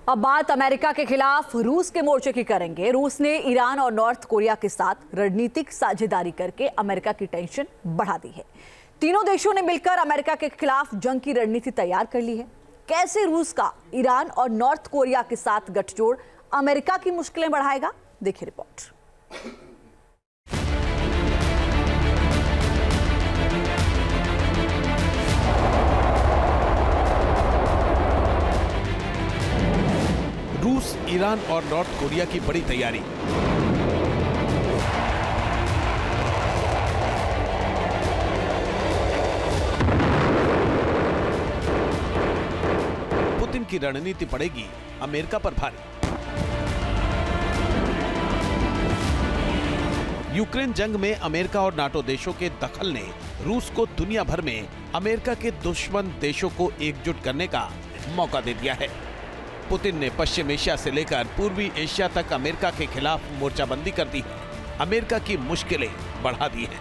अब बात अमेरिका के खिलाफ रूस के मोर्चे की करेंगे। रूस ने ईरान और नॉर्थ कोरिया के साथ रणनीतिक साझेदारी करके अमेरिका की टेंशन बढ़ा दी है। तीनों देशों ने मिलकर अमेरिका के खिलाफ जंग की रणनीति तैयार कर ली है। कैसे रूस का ईरान और नॉर्थ कोरिया के साथ गठजोड़ अमेरिका की मुश्किलें बढ़ाएगा, देखिए रिपोर्ट। रूस, ईरान और नॉर्थ कोरिया की बड़ी तैयारी। पुतिन की रणनीति पड़ेगी अमेरिका पर भारी। यूक्रेन जंग में अमेरिका और नाटो देशों के दखल ने रूस को दुनिया भर में अमेरिका के दुश्मन देशों को एकजुट करने का मौका दे दिया है। पुतिन ने पश्चिम एशिया से लेकर पूर्वी एशिया तक अमेरिका के खिलाफ मोर्चाबंदी कर दी है, अमेरिका की मुश्किलें बढ़ा दी हैं।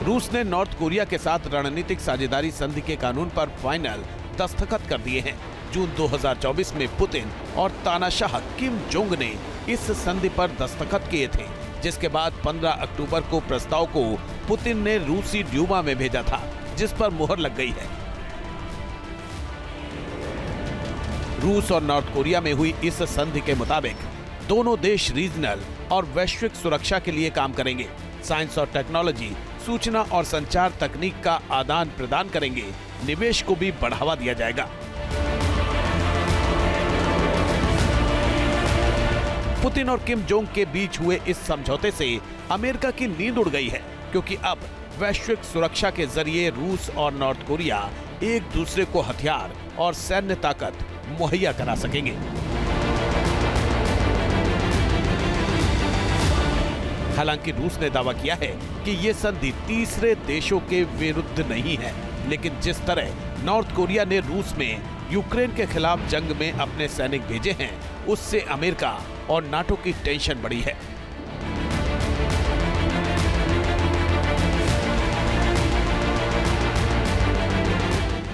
रूस ने नॉर्थ कोरिया के साथ रणनीतिक साझेदारी संधि के कानून पर फाइनल दस्तखत कर दिए हैं। जून 2024 में पुतिन और तानाशाह किम जोंग ने इस संधि पर दस्तखत किए थे, जिसके बाद 15 अक्टूबर को प्रस्ताव को पुतिन ने रूसी ड्यूमा में भेजा था, जिस पर मुहर लग गई है। रूस और नॉर्थ कोरिया में हुई इस संधि के मुताबिक दोनों देश रीजनल और वैश्विक सुरक्षा के लिए काम करेंगे। साइंस और टेक्नोलॉजी, सूचना और संचार तकनीक का आदान प्रदान करेंगे। निवेश को भी बढ़ावा दिया जाएगा। पुतिन और किम जोंग के बीच हुए इस समझौते से अमेरिका की नींद उड़ गई है, क्योंकि अब वैश्विक सुरक्षा के जरिए रूस और नॉर्थ कोरिया एक दूसरे को हथियार और सैन्य ताकत मुहैया करा सकेंगे। हालांकि रूस ने दावा किया है कि ये संधि तीसरे देशों के विरुद्ध नहीं है, लेकिन जिस तरह नॉर्थ कोरिया ने रूस में यूक्रेन के खिलाफ जंग में अपने सैनिक भेजे हैं, उससे अमेरिका और नाटो की टेंशन बढ़ी है।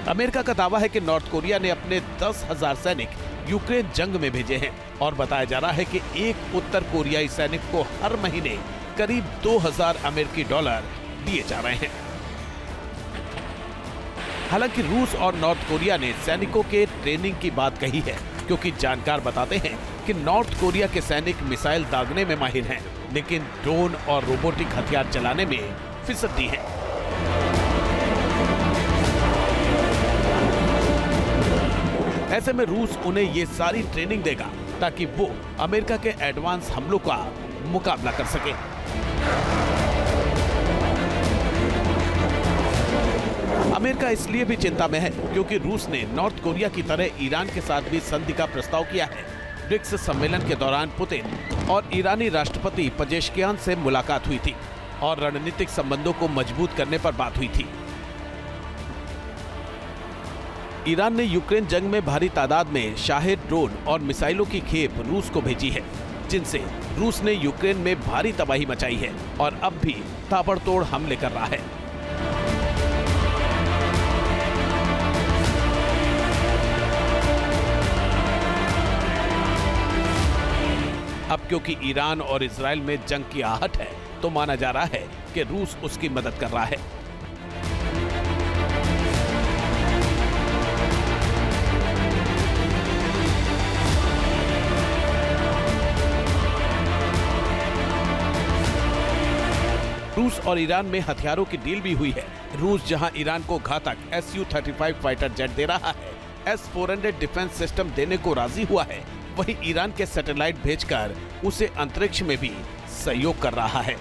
अमेरिका का दावा है कि नॉर्थ कोरिया ने अपने 10,000 सैनिक यूक्रेन जंग में भेजे हैं और बताया जा रहा है कि एक उत्तर कोरियाई सैनिक को हर महीने करीब 2,000 अमेरिकी डॉलर दिए जा रहे हैं। हालांकि रूस और नॉर्थ कोरिया ने सैनिकों के ट्रेनिंग की बात कही है, क्योंकि जानकार बताते हैं कि नॉर्थ कोरिया के सैनिक मिसाइल दागने में माहिर हैं, लेकिन ड्रोन और रोबोटिक हथियार चलाने में फिसड्डी हैं। ऐसे में रूस उन्हें ये सारी ट्रेनिंग देगा ताकि वो अमेरिका के एडवांस हमलों का मुकाबला कर सके। अमेरिका इसलिए भी चिंता में है क्योंकि रूस ने नॉर्थ कोरिया की तरह ईरान के साथ भी संधि का प्रस्ताव किया है। ब्रिक्स सम्मेलन के दौरान पुतिन और ईरानी राष्ट्रपति पेजेश्कियान से मुलाकात हुई थी और रणनीतिक संबंधों को मजबूत करने पर बात हुई थी। ईरान ने यूक्रेन जंग में भारी तादाद में शाहेद ड्रोन और मिसाइलों की खेप रूस को भेजी है, जिनसे रूस ने यूक्रेन में भारी तबाही मचाई है और अब भी ताबड़तोड़ हमले कर रहा है। अब क्योंकि ईरान और इजराइल में जंग की आहट है, तो माना जा रहा है कि रूस उसकी मदद कर रहा है। रूस और ईरान में हथियारों की डील भी हुई है। रूस जहां ईरान को घातक Su-35 फाइटर जेट दे रहा है, S-400 डिफेंस सिस्टम देने को राजी हुआ है, वहीं ईरान के सैटेलाइट भेजकर उसे अंतरिक्ष में भी सहयोग कर रहा है।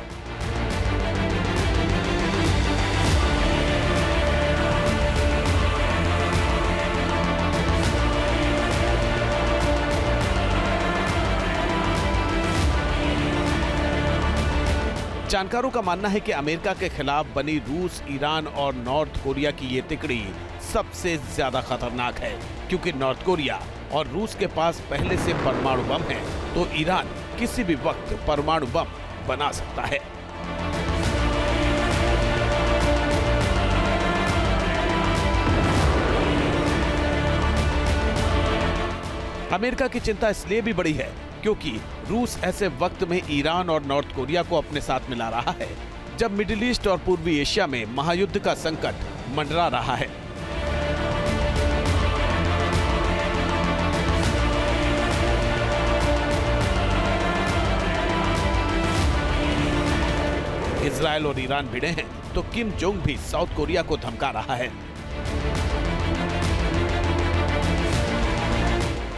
जानकारों का मानना है कि अमेरिका के खिलाफ बनी रूस, ईरान और नॉर्थ कोरिया की ये तिकड़ी सबसे ज्यादा खतरनाक है, क्योंकि नॉर्थ कोरिया और रूस के पास पहले से परमाणु बम है, तो ईरान किसी भी वक्त परमाणु बम बना सकता है। अमेरिका की चिंता इसलिए भी बड़ी है क्योंकि रूस ऐसे वक्त में ईरान और नॉर्थ कोरिया को अपने साथ मिला रहा है जब मिडिल ईस्ट और पूर्वी एशिया में महायुद्ध का संकट मंडरा रहा है। इजराइल और ईरान भिड़े हैं तो किम जोंग भी साउथ कोरिया को धमका रहा है।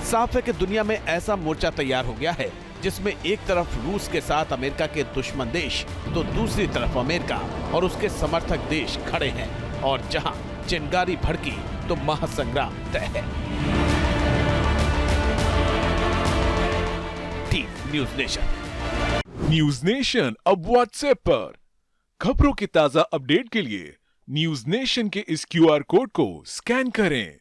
साफ है कि दुनिया में ऐसा मोर्चा तैयार हो गया है जिसमें एक तरफ रूस के साथ अमेरिका के दुश्मन देश तो दूसरी तरफ अमेरिका और उसके समर्थक देश खड़े हैं और जहां चिंगारी भड़की तो महासंग्राम तय है। Team news nation. News nation अब व्हाट्सएप पर खबरों की ताजा अपडेट के लिए न्यूज नेशन के इस क्यूआर कोड को स्कैन करें।